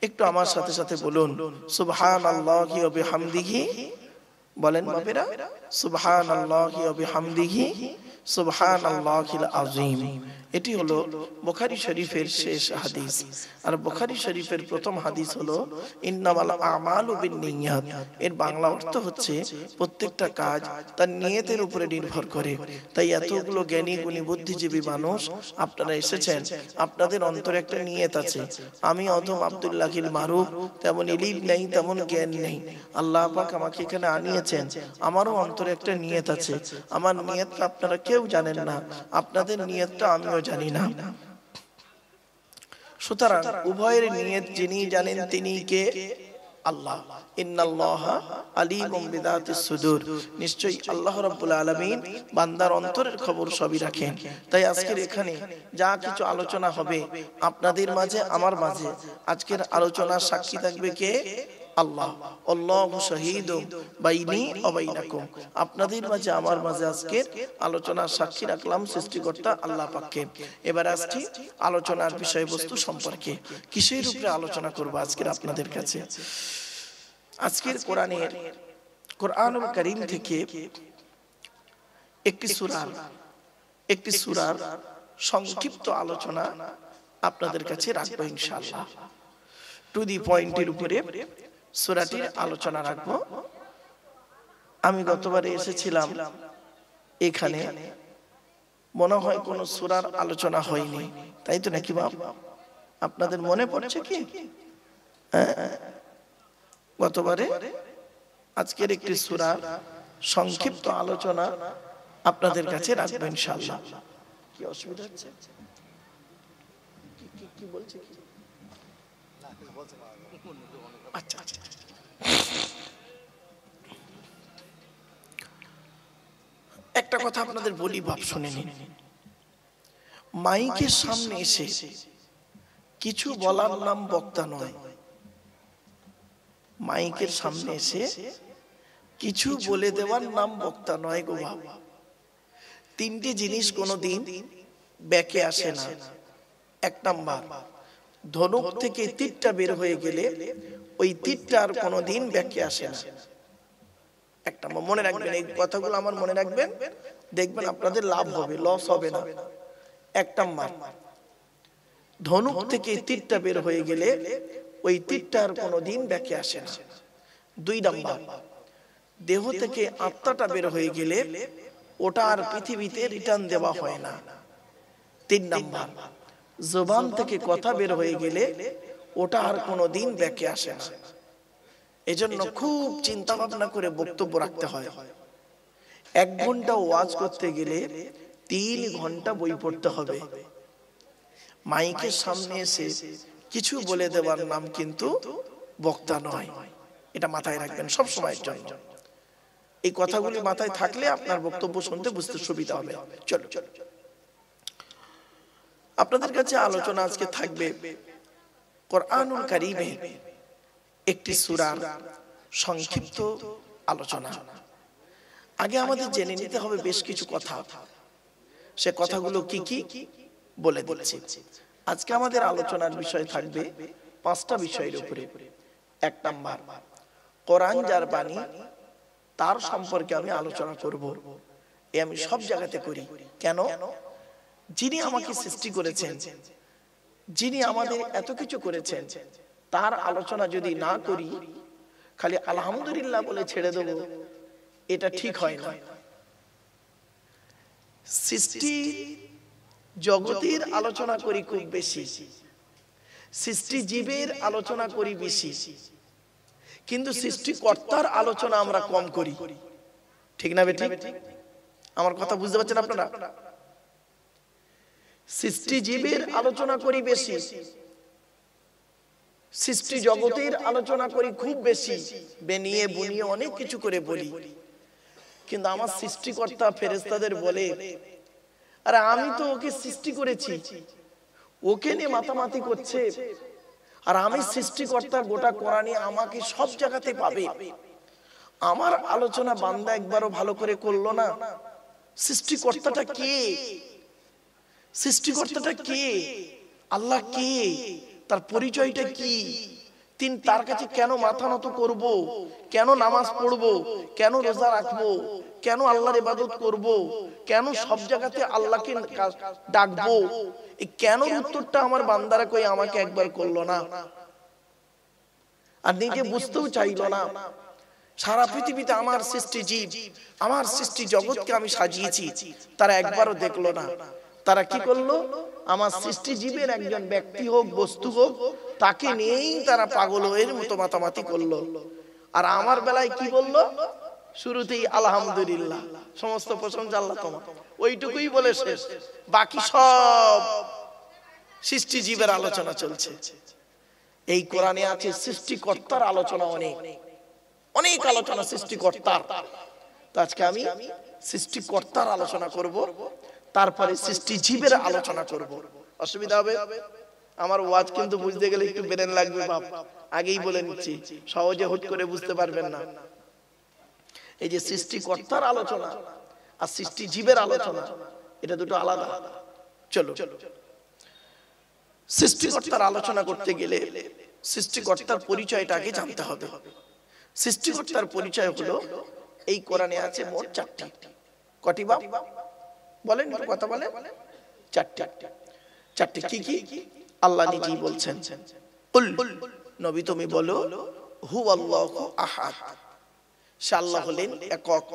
একটু আমার সাথে সাথে বলুন সুবহানাল্লাহি ওয়া বিহামদিহি। বলেন বাপেরা, সুবহানাল্লাহি ওয়া বিহামদিহি সুবহানাল্লাহিল আযীম। এটি হলো বুখারী শরীফের শেষ হাদিস। আর বুখারী শরীফের প্রথম হাদিস হলো ইন্নামাল আমালু বিন্নিয়াত। এর বাংলা অর্থ হচ্ছে প্রত্যেকটা কাজ তার নিয়তের উপরে নির্ভর করে। তাই এতগুলো জ্ঞানী গুণী বুদ্ধিজীবী মানুষ আপনারা এসেছেন, আপনাদের অন্তরে একটা নিয়ত আছে। আমি অধম আব্দুল্লাহিল মারুফ, তেমন ইলম নেই, তেমন জ্ঞান নেই, আল্লাহ পাক আমাকে এখানে আনিয়েছেন, আমারও অন্তরে একটা নিয়ত আছে। আমার নিয়তটা আপনারা কেউ জানেন না, আপনাদের নিয়তটা আমিও জানি না। সুতরাং উভয়ের নিয়ত যিনি জানেন তিনি কে? আল্লাহ। ইন্নাল্লাহা আলিমুম বিযাতিস সুদূর। নিশ্চয়ই আল্লাহ রাব্বুল আলামিন বান্দার অন্তরের খবর সবই রাখেন। তাই আজকের এখানে যা কিছু আলোচনা হবে আপনাদের মাঝে, আমার মাঝে, আজকের আলোচনার সাক্ষী থাকবে কে? আল্লাহ। আল্লাহু শাহীদুম বাইনি ওয়া বাইনাকুম। আপনাদের মাঝে, আমার মাঝে আজকের আলোচনার সাক্ষী রাখলাম সৃষ্টিকর্তা আল্লাহ পাককে। এবার আসছি আলোচনার বিষয়বস্তু সম্পর্কে। কিসের উপরে আলোচনা করব আজকের আপনাদের কাছে? আজকের কোরআনুল কারীম থেকে একটি সূরার সংক্ষিপ্ত আলোচনা আপনাদের কাছে রাখবো ইনশাআল্লাহ। টু দি পয়েন্টের উপরে সূরাটির আলোচনা রাখবো। আমি গতবারে এসেছিলাম, এখানে মনে হয় কোন সূরার আলোচনা হয়নি, তাই তো নাকি বাপ? আপনাদের মনে পড়ছে কি গতবারে? আজকের একটি সূরার সংক্ষিপ্ত আলোচনা আপনাদের কাছে রাখবো ইনশাআল্লাহ। কি অসুবিধা হচ্ছে? কি বলছে? কি আচ্ছা আচ্ছা, একটা কথা আপনাদের বলি, ভাব শুনে নিন। মাইকের সামনে এসে কিছু বলার নাম বক্তা নয়। মাইকের সামনে এসে কিছু বলে দেওয়ার নাম বক্তা নয় গো বাবা। তিনটি জিনিস কোনোদিন ব্যাকে আসে না। এক নাম্বার, ধনুক থেকে তীরটা বের হয়ে গেলে ওই তীরটা আর কোনোদিন ব্যাকে আসে না। এক নাম্বার মনে রাখবেন, এই কথাগুলো আমার মনে রাখবেন, দেখবেন আপনাদের লাভ হবে, লস হবে না। এক নাম্বার, ধনুক থেকে তীরটা বের হয়ে গেলে ওই তীরটা আর কোনোদিন ব্যাকে আসে না। দুই নাম্বার, দেহ থেকে আত্মাটা বের হয়ে গেলে ওটা আর পৃথিবীতে রিটার্ন দেওয়া হয় না। তিন নাম্বার, জবান থেকে কথা বের হয়ে গেলে ওটা আর কোনোদিন ব্যাকে আসে না। এজন্য খুব চিন্তা ভাবনা করে বক্তব্য রাখতে হয়। 1 ঘন্টা ওয়াজ করতে গেলে 3 ঘন্টা বই পড়তে হবে। মাইকের সামনে এসে কিছু বলে দেওয়ার নাম কিন্তু বক্তা নয়। এটা মাথায় রাখবেন সব সময়ের জন্য। এই কথাগুলি মাথায় থাকলে আপনার বক্তব্য শুনতে বুঝতে সুবিধা হবে। চলো, আপনাদের কাছে আলোচনা আজকে থাকবে কোরআনুল কারীমে একটি সূরার সংক্ষিপ্ত আলোচনা। আগে আমাদের জেনে নিতে হবে বেশ কিছু কথা। সে কথাগুলো কি কি বলে দিচ্ছি। আজকে আমাদের আলোচনার বিষয় থাকবে 5টা বিষয়ের উপরে। 1 নাম্বার, কোরআন যার বাণী তার সম্পর্কে আমি আলোচনা করব। এ আমি সব জায়গাতে করি। কেন? যিনি আমাকে সৃষ্টি করেছেন, যিনি আমাদের এত কিছু করেছেন, তার আলোচনা যদি না করি, খালি আলহামদুলিল্লাহ বলে ছেড়ে দেব, এটা ঠিক হয় না। সৃষ্টি জগতের আলোচনা করি খুব বেশি, সৃষ্টি জীবের আলোচনা করি বেশি, কিন্তু সৃষ্টিকর্তার আলোচনা আমরা কম করি। ঠিক না বেঠিক? আমার কথা বুঝতে পারছেন আপনারা? সৃষ্টি জীবের আলোচনা করি বেশি, সৃষ্টি জগতের আলোচনা করি খুব বেশি, বেনিয়ে বুনিয়ে অনেক কিছু করে বলি। কিন্তু আমার সৃষ্টিকর্তা ফেরেশতাদের বলে, আরে আমি তো ওকে সৃষ্টি করেছি, ওকে নিয়ে মাতামাতি করছে, আর আমি সৃষ্টিকর্তা, গোটা কোরআনে আমাকে সব জায়গাতে পাবে। আমার আলোচনা বান্দা একবারও ভালো করে করলো না। সৃষ্টিকর্তাটা কে? সৃষ্টিকর্তাটা কে? আল্লাহ কে? তার পরিচয়টা কি? তার কাছে কেন মাথা নত করব? কেন নামাজ পড়ব? কেন রোজা রাখবো? কেন আল্লাহর ইবাদত করব? কেন সব জায়গাতে আল্লাহকে ডাকবো? এই কেন উত্তরটা আমার বান্দারা কই আমাকে একবার করলো না, আর নিজে বুঝতেও চাইলো না। সারা পৃথিবীতে আমার সৃষ্টি জীব, আমার সৃষ্টি জগৎকে আমি সাজিয়েছি, তারা একবারও দেখলো না। তারা কি করলো? আমার সৃষ্টি জীবের একজন ব্যক্তি হোক, বস্তু হোক, তাকে নিয়েই তারা পাগল এর মতো মাতামাতি করলো। আর আমার বেলায় কি বললো? শুরুতেই আলহামদুলিল্লাহ, সমস্ত প্রশংসা আল্লাহ তোমার, ওইটুকুই বলে শেষ। বাকি সব সৃষ্টি জীবের আলোচনা চলছে। এই কোরআনে আছে সৃষ্টিকর্তার আলোচনা, অনেক অনেক আলোচনা সৃষ্টিকর্তার। তো আজকে আমি সৃষ্টিকর্তার আলোচনা করব, তারপরে সৃষ্টি জীবের আলোচনা করব। অসুবিধা হবে? আমার ওয়াজ কিন্তু বুঝতে গেলে একটু ব্রেন লাগবে বাপ, আগেই বলে নিচ্ছি, সহজে হুট করে বুঝতে পারবেন না। এই যে সৃষ্টিকর্তার আলোচনা আর সৃষ্টি জীবের আলোচনা, এটা দুটো আলাদা। চলো, সৃষ্টিকর্তার আলোচনা করতে গেলে সৃষ্টিকর্তার পরিচয়টাকে জানতে হবে। সৃষ্টিকর্তার পরিচয় হলো, এই কোরআনে আছে মোট 4টি। কটি বাপ বলেন? কথা বলেন। 4টি। কি কি? আল্লাহ নিজেই বলছেন, কুল, নবী তুমি বলো, হুয়াল্লাহু আহাদ, সে আল্লাহ হলেন একক।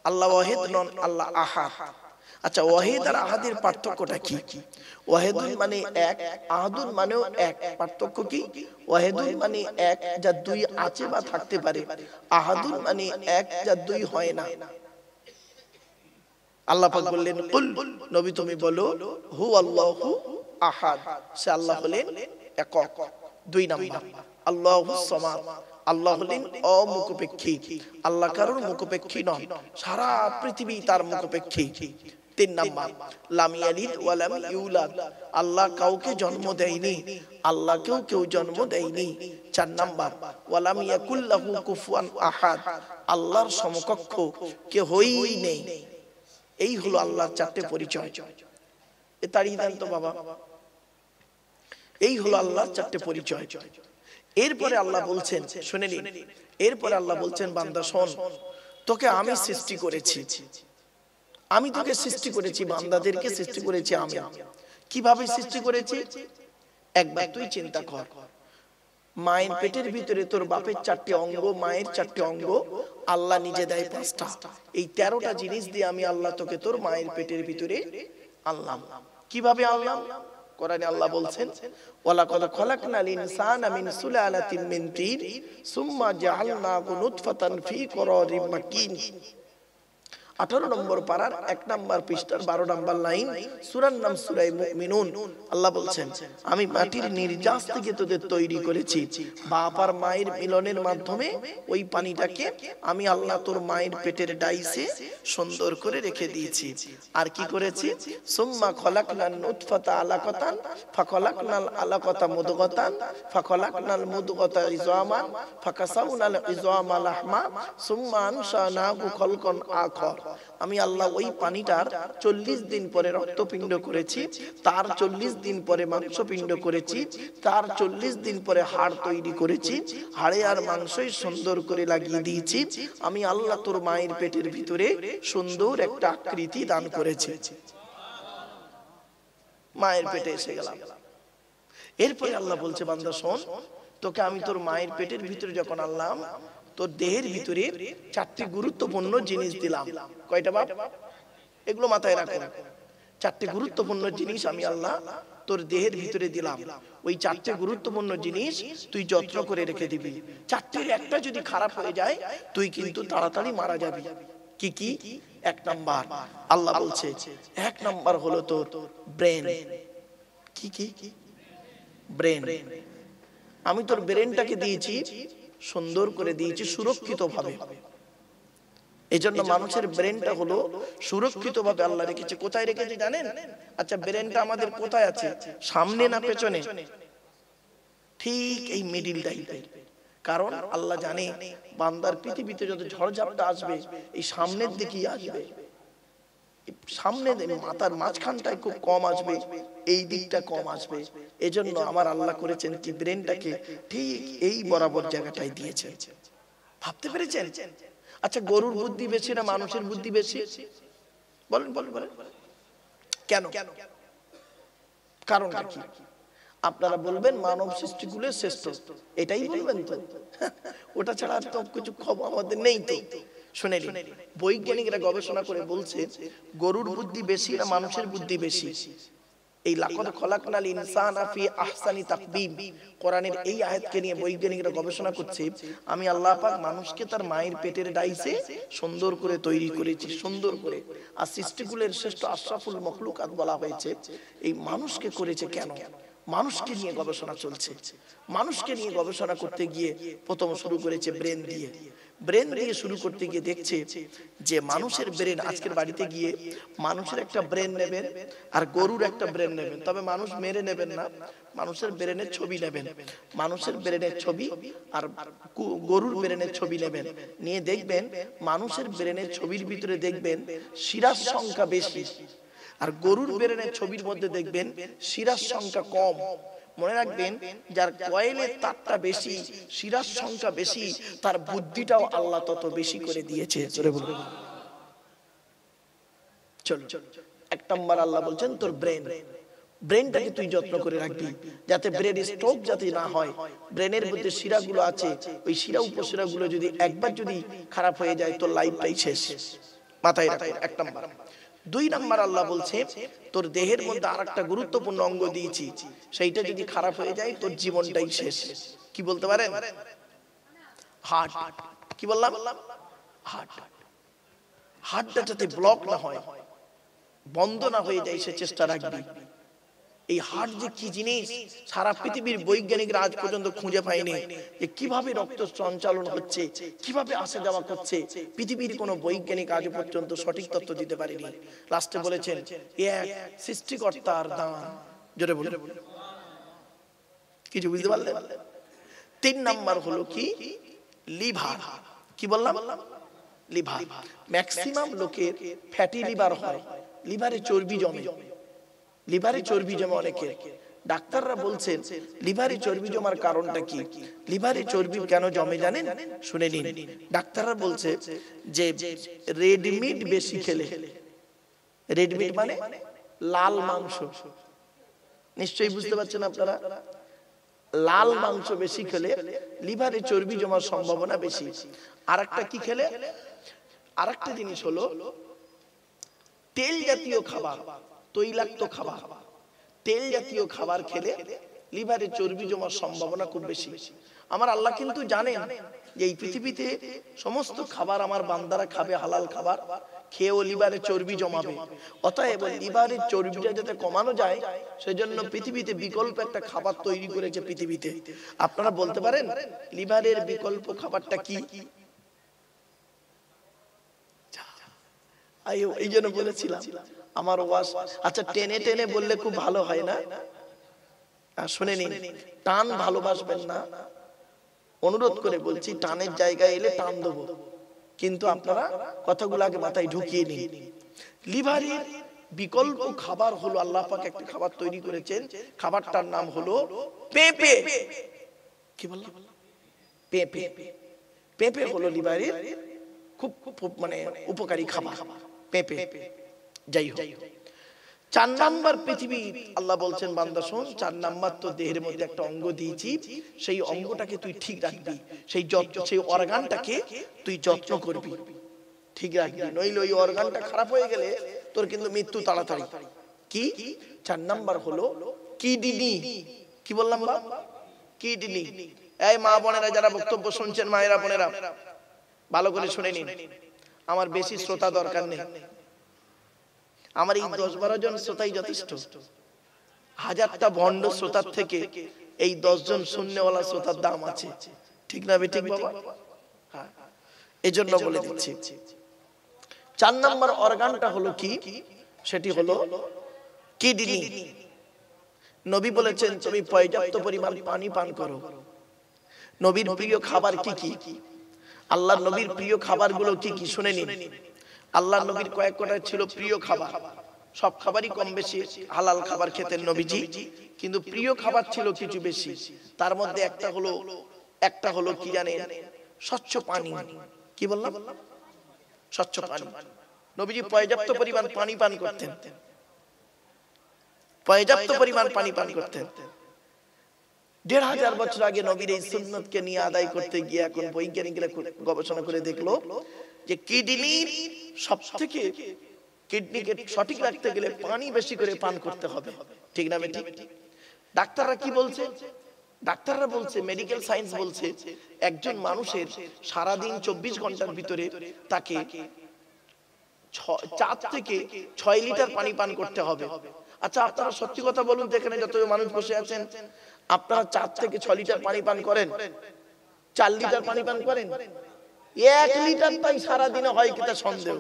আল্লাহ ওয়াহিদ নন, আল্লাহ আহাদ। আচ্ছা, ওয়াহিদ আর আহাদের পার্থক্যটা কি? ওয়াহিদুন মানে এক, আহাদুন মানেও এক। পার্থক্য কি? ওয়াহিদুন মানে এক, যা 2 আছে বা থাকতে পারে। আহাদুন মানে এক, যা 2 হয় না। আল্লাহ পাক বললেন, কুল, নবী তুমি বলো, হুয়াল্লাহু আহাদ, সে আল্লাহ হলেন একক। 2 নাম্বার, আল্লাহুস সামাদ, আল্লাহ হলেন অমুখপেক্ষী। আল্লাহ কারোর মুখপেক্ষী নন, সারা পৃথিবী তার মুখপেক্ষী। তিন নাম্বার, লাম ইয়ালিদ ওয়া লাম ইউলাদ, আল্লাহ কাউকে জন্ম দেয়নি, আল্লাহকেও কেউ জন্ম দেয়নি। চার নাম্বার, ওয়া লাম ইয়াকুল লাহু কুফুয়ান আহাদ, আল্লাহর সমকক্ষ কেউই নেই। এই হলো আল্লাহর চারটি পরিচয়। এ তাড়িয়ে দেন তো বাবা। এই হলো আল্লাহর চারটি পরিচয়। এরপরে আল্লাহ বলছেন, শুনে নিন, এরপরে আল্লাহ বলছেন বান্দা শোন, তোকে আমি সৃষ্টি করেছি, আমি তোকে সৃষ্টি করেছি, বান্দাদেরকে সৃষ্টি করেছি আমি। কিভাবে সৃষ্টি করেছি একবার তুই চিন্তা কর। মায়ের পেটের ভিতরে তোর বাপের চারটি অঙ্গ, মায়ের চারটি অঙ্গ, আল্লাহ নিজে দেয় 5টা। এই 13টা জিনিস দিয়ে আমি আল্লাহ তোকে তোর মায়ের পেটের ভিতরে আনলাম। কিভাবে আনলাম? কোরআনে আল্লাহ বলছেন, ওয়ালাকাদ খালাকনাল ইনসানা মিন সুলালাতিন মিন তিন সুম্মা জাআলনাহু নুতফাতান ফি করারিম মাকিন। 18 নম্বর পারার 1 নম্বর পৃষ্ঠার 12 নম্বর লাইন, সূরার নাম সূরা মুমিনুন। আল্লাহ বলছেন, আমি মাটির নির্যাস থেকে তোদের তৈরি করেছি, বাপ আর মায়ের মিলনের মাধ্যমে ওই পানিটাকে আমি আল্লাহ তোর মায়ের পেটের ডাইসে সুন্দর করে রেখে দিয়েছি। আর কি করেছি? সুম্মা খলাকনান নুতফাতা আলাকাতান ফাখলাকনাল আলাকাতা মুদগাতান ফাখলাকনাল মুদগাতা ইযামান ফাকাসাউনাল ইযামা লাহমা সুম্মা আনশানাহু খালকান আখর। আমি আল্লাহ ওই পানিটার 40 দিন পরে রক্তপিণ্ড করেছি, তার 40 দিন পরে মাংসপিণ্ড করেছি, তার 40 দিন পরে হাড় তৈরি করেছি, হাড়ে আর মাংসই সুন্দর করে লাগিয়ে দিয়েছি। আমি আল্লাহ তোর মায়ের পেটের ভিতরে সুন্দর একটা আকৃতি দান করেছি। মায়ের পেটে এসে গেলাম। এরপরে আল্লাহ বলছে, বান্দা শোন, তোকে আমি তোর মায়ের পেটের ভিতরে যখন আনলাম, তোর দেহের ভিতরে 4টি গুরুত্বপূর্ণ জিনিস দিলাম। কয়টা বাপ? এগুলো মাথায় রাখো। 4টি গুরুত্বপূর্ণ জিনিস আমি আল্লাহ তোর দেহের ভিতরে দিলাম। ওই 4টি গুরুত্বপূর্ণ জিনিস তুই যত্ন করে রেখে দিবি। 4টির একটা যদি খারাপ হয়ে যায় তুই কিন্তু তাড়াতাড়ি মারা যাবি। কি কি? 1 নাম্বার আল্লাহ বলছে, 1 নাম্বার হলো তোর ব্রেন। কি কি? ব্রেন। আমি তোর ব্রেনটাকে দিয়েছি, সুন্দর করে দিয়েছি সুরক্ষিত ভাবে। এজন্য মানুষের ব্রেনটা হলো সুরক্ষিত ভাবে আল্লাহ রেখেছে। কোথায় রেখেছে জানেন? আচ্ছা, ব্রেনটা আমাদের কোথায় আছে? সামনে না পেছনে? ঠিক এই মিডিল টাইপের। কারণ আল্লাহ জানে বান্দার পৃথিবীতে যত ঝড়ঝাপটা আসবে এই সামনের দিকেই আসবে। সামনে মাথার মাঝখানটায় খুব কম আসবে, এই দিকটা কম আসবে। এজন্য আমার আল্লাহ করেছেন কি, ব্রেনটাকে ঠিক এই বরাবর জায়গাটায় দিয়েছেন। ভাবতে পেরেছেন? আচ্ছা, গরুর বুদ্ধি বেশি না মানুষের বুদ্ধি বেশি? বলেন বলেন বলেন। কেন? কারণটা কি? আপনারা বলবেন মানব সৃষ্টিগুলো শ্রেষ্ঠ, এটাই বলবেন তো? ওটা ছাড়া তো কিছু খবর আমাদের নেই তো। শুনে নিন, বৈজ্ঞানিকরা গবেষণা করে বলছে গরুর বুদ্ধি বেশি না মানুষের বুদ্ধি বেশি? এই লাকাদ খালাকনাল ইনসানা ফি আহসানি তাকবীম, কোরআনের এই আয়াতকে নিয়ে বৈজ্ঞানিকরা গবেষণা করছে। আমি আল্লাহ পাক মানুষকে তার মায়ের পেটের ডাইসে সুন্দর করে তৈরি করেছি, সুন্দর করে। আর সৃষ্টিকুলের শ্রেষ্ঠ আশরাফুল মখলুকাত বলা হয়েছে। এই মানুষকে করেছে কেন? মানুষকে নিয়ে গবেষণা চলছে। মানুষকে নিয়ে গবেষণা করতে গিয়ে প্রথম শুরু করেছে ব্রেন দিয়ে। ব্রেন দিয়ে শুরু করতে গিয়ে দেখছে যে মানুষের ব্রেন, আজকের বাড়িতে গিয়ে মানুষের একটা ব্রেন নেবেন আর গরুর একটা ব্রেন নেবেন, তবে মানুষ মেরে নেবেন না, মানুষের ব্রেনের ছবি নেবেন, মানুষের ব্রেনের ছবি আর গরুর ব্রেনের ছবি নেবেন, নিয়ে দেখবেন মানুষের ব্রেনের ছবির ভিতরে দেখবেন শিরার সংখ্যা বেশি, আর গরুর ব্রেনের ছবির মধ্যে দেখবেন শিরার সংখ্যা কম। মনে রাখবেন, যার কয়েলের তারটা বেশি, শিরার সংখ্যা বেশি, তার বুদ্ধিটাও আল্লাহ তত বেশি করে দিয়েছে। জোরে বলুন। চলো, 1 নম্বর আল্লাহ বলছেন তোর ব্রেন। ব্রেনটাকে তুই যত্ন করে রাখবি যাতে ব্রেন স্ট্রোক যাতে না হয়। ব্রেনের মধ্যে শিরাগুলো আছে, ওই শিরা উপশিরাগুলো যদি একবার যদি খারাপ হয়ে যায় তোর লাইফটাই শেষ। মাথায় রাখো, 1 নম্বর। 2 নম্বর আল্লাহ বলছে তোর দেহের মধ্যে আরেকটা গুরুত্বপূর্ণ অঙ্গ দিয়েছি, সেইটা যদি খারাপ হয়ে যায় তোর জীবনটাই শেষ। কি বলতে পারেন? হার্ট। কি বললাম? হার্ট। হার্টটা যাতে ব্লক না হয়, বন্ধ না হয়ে যায়, সে চেষ্টা রাখবি। এই হার্ট যে কি জিনিস সারা পৃথিবীর বৈজ্ঞানিকরা আজ পর্যন্ত খুঁজে পায়নি যে কিভাবে রক্ত সঞ্চালন হচ্ছে, কিভাবে আসা যাওয়া করছে। পৃথিবীর কোনো বৈজ্ঞানিক আজ পর্যন্ত সঠিক তথ্য দিতে পারেনি। লাস্টে বলেছেন এক সৃষ্টিকর্তার দান। জোরে বলে কিছু বুঝতে পারলেন? 3 নাম্বার হলো কি লিভার। কি বললাম? লিভার। ম্যাক্সিমাম লোকের ফ্যাটি লিভার হয়, লিভারে চর্বি জমে। লিভারে চর্বি জমে অনেকের। ডাক্তাররা বলছেন লিভারে চর্বি জমার কারণটা কি, লিভারে চর্বি কেন জমে জানেন? শুনে নিন। ডাক্তাররা বলছে যে রেড মিট বেশি খেলে, রেড মিট মানে লাল মাংস, নিশ্চয়ই বুঝতে পারছেন আপনারা, লাল মাংস বেশি খেলে লিভারে চর্বি জমার সম্ভাবনা বেশি। আরেকটা কি খেলে, আরেকটা জিনিস হলো তেল জাতীয় খাবার, তৈলাক্ত খাবার, তেল জাতীয় খাবার খেলে লিভারে চর্বি জমার সম্ভাবনা খুব বেশি। আমার আল্লাহ কিন্তু জানেন যে এই পৃথিবীতে সমস্ত খাবার আমার বান্দারা খাবে, হালাল খাবার খেয়েও লিভারে চর্বি জমাবে। অতএব লিভারের চর্বিটা যাতে কমানো যায় সেজন্য পৃথিবীতে বিকল্প একটা খাবার তৈরি করেছে পৃথিবীতে। আপনারা বলতে পারেন লিভারের বিকল্প খাবারটা কি? এই জন্য বলেছিলাম আমার ওয়াজ, আচ্ছা টেনে টেনে বললে খুব ভালো হয় না? শুনে নিন, টান ভালোবাসবেন না, অনুরোধ করে বলছি, টানের জায়গায় এলে টান দেবো, কিন্তু আপনারা কথাগুলো আগে মাথায় ঢুকিয়ে নিন। লিভারের বিকল্প খাবার হলো আল্লাহ পাক একটা খাবার তৈরি করেছেন, খাবারটার নাম হলো পেঁপে। কি বললাম? পেঁপে। পেঁপে হলো লিভারের খুব মানে উপকারী খাবার পেঁপে। যাই হোক, 4 নাম্বার পৃথিবী আল্লাহ বলছেন বান্দা শোন, 4 নাম্বার তো দেহের মধ্যে একটা অঙ্গ দিয়েছি, সেই অঙ্গটাকে তুই ঠিক রাখবি, সেই অর্গানটাকে তুই যত্ন করবি, ঠিক রাখবি, নইলে ওই অর্গানটা খারাপ হয়ে গেলে তোর কিন্তু মৃত্যু তাড়াতাড়ি। কি? 4 নাম্বার হলো কিডনি। কি বললাম? কিডনি। এই মা বোনেরা যারা বক্তব্য শুনছেন, মায়েরা বোনেরা ভালো করে শুনে নিন, আমার বেশি শ্রোতা দরকার নেই, আমার এই 10-12 জন শ্রোতাই যথেষ্ট। হাজারটা ভণ্ড শ্রোতার থেকে এই 10 জন শূন্যওয়ালা শ্রোতার দাম আছে, ঠিক না বেঠিক বাবা? হ্যাঁ, এই জন্য বলে দিচ্ছি 4 নাম্বার অর্গানটা হলো কি, সেটি হলো কিডনি। নবী বলেছেন তুমি পর্যাপ্ত পরিমাণ পানি পান করো। নবীর প্রিয় খাবার কি কি? আল্লাহর নবীর প্রিয় খাবারগুলো কি কি শুনে নিন। আল্লাহর নবীর কয়েকটা ছিল প্রিয় খাবার, সব খাবারই কম বেশি হালাল খাবার খেতেন নবীজি, কিন্তু প্রিয় খাবার ছিল কিছু বেশি। তার মধ্যে একটা হলো কি জানেন? স্বচ্ছ পানি। কি বললাম? স্বচ্ছ পানি। নবীজি পর্যাপ্ত পরিমাণ পানি পান করতেন, পর্যাপ্ত পরিমাণ পানি পান করতেন। 1500 বছর আগে নবীর এই সুন্নতকে নিয়ে আদায় করতে গিয়ে এখন বৈজ্ঞানিকরা গবেষণা করে দেখলো যে কিডনির সবথেকে, কিডনিকে সঠিক রাখতে গেলে পানি বেশি করে পান করতে হবে, ঠিক না বেটি? ডাক্তাররা কি বলছে? ডাক্তাররা বলছে, মেডিকেল সায়েন্স বলছে একজন মানুষের সারাদিন 24 ঘন্টার ভিতরে তাকে 4 থেকে 6 লিটার পানি পান করতে হবে। আচ্ছা আপনারা সত্যি কথা বলুন তো, এখানে যত মানুষ বসে আছেন আপনারা 4 থেকে 6 লিটার পানি পান করেন? 4 লিটার পানি পান করেন? 1 লিটার তাই সারাদিনে হয় কিনা সন্দেহ।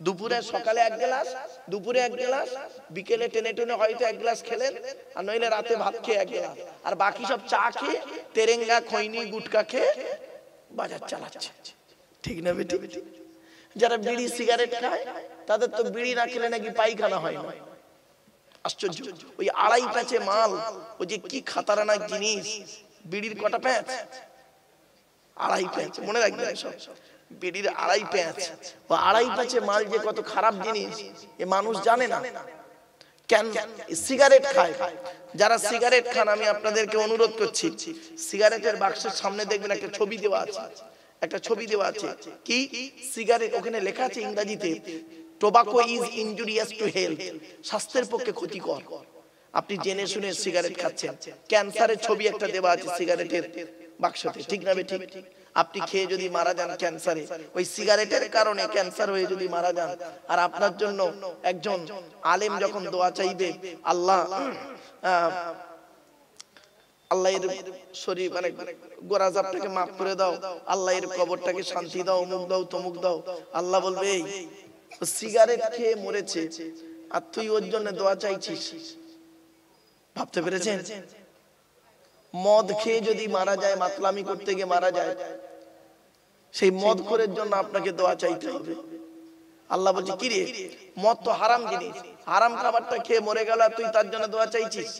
দুপুরে সকালে 1 গ্লাস, দুপুরে 1 গ্লাস, বিকেলে টেনে টেনে হয়তো 1 গ্লাস খেলেন, আর নইলে রাতে ভাত খেয়ে 1 গ্লাস, আর বাকি সব চা খেয়ে, তেরেঙ্গা, খৈনি, গুটকা খেয়ে বাজার চালাচ্ছে, ঠিক না বেটি? যারা বিড়ি সিগারেট খায় তাদের তো বিড়ি না খেলে নাকি পায়খানা হয় না। আশ্চর্য। ওই 2.5 প্যাঁচে মাল, ওই যে কি খাতারনাক জিনিস, বিড়ির কটা প্যাঁচ? 2.5 প্যাঁচ, মনে রাখবেন সব, বিড়ির 2.5 প্যাঁচ। ও 2.5 প্যাঁচে মাল যে কত খারাপ জিনিস এ মানুষ জানে না। কেন সিগারেট খায়? যারা সিগারেট খান আমি আপনাদেরকে অনুরোধ করছি, সিগারেটের বাক্সের সামনে দেখবেন একটা ছবি দেওয়া আছে, একটা ছবি দেওয়া আছে কি সিগারেট, ওখানে লেখা আছে ইংরেজিতে tobacco is injurious to health, স্বাস্থ্যের পক্ষে ক্ষতিকর। আপনি জেনে শুনে সিগারেট খাচ্ছেন, ক্যান্সারের ছবি একটা দেওয়া আছে সিগারেটের বাক্সতে, ঠিক না বেঠিক? আপনি খেয়ে যদি মারা যান ক্যান্সারে, ওই সিগারেটের কারণে ক্যান্সার হয়ে যদি মারা যান, আর আপনার জন্য একজন আলেম যখন দোয়া চাইবে, আল্লাহ আল্লাহ এর শরীর মানে গোরাজাবটাকে মাফ করে দাও, আল্লাহ এর কবরটাকে শান্তি দাও, অমুক দাও তমুক দাও, আল্লাহ বলবে এই সিগারেট খেয়ে মরেছে আর তুই ওর জন্য দোয়া চাইছিস। ভাবতে পেরেছেন? মদ খেয়ে যদি মারা যায়, মাতলামি করতে গিয়ে মারা যায়, সেই মদ খোরের জন্য আপনাকে দোয়া চাইতে হবে। আল্লাহ বলছে কি রে, মদ তো হারাম জিনিস, হারাম খাবারটা খেয়ে মরে গেল আর তুই তার জন্য দোয়া চাইছিস।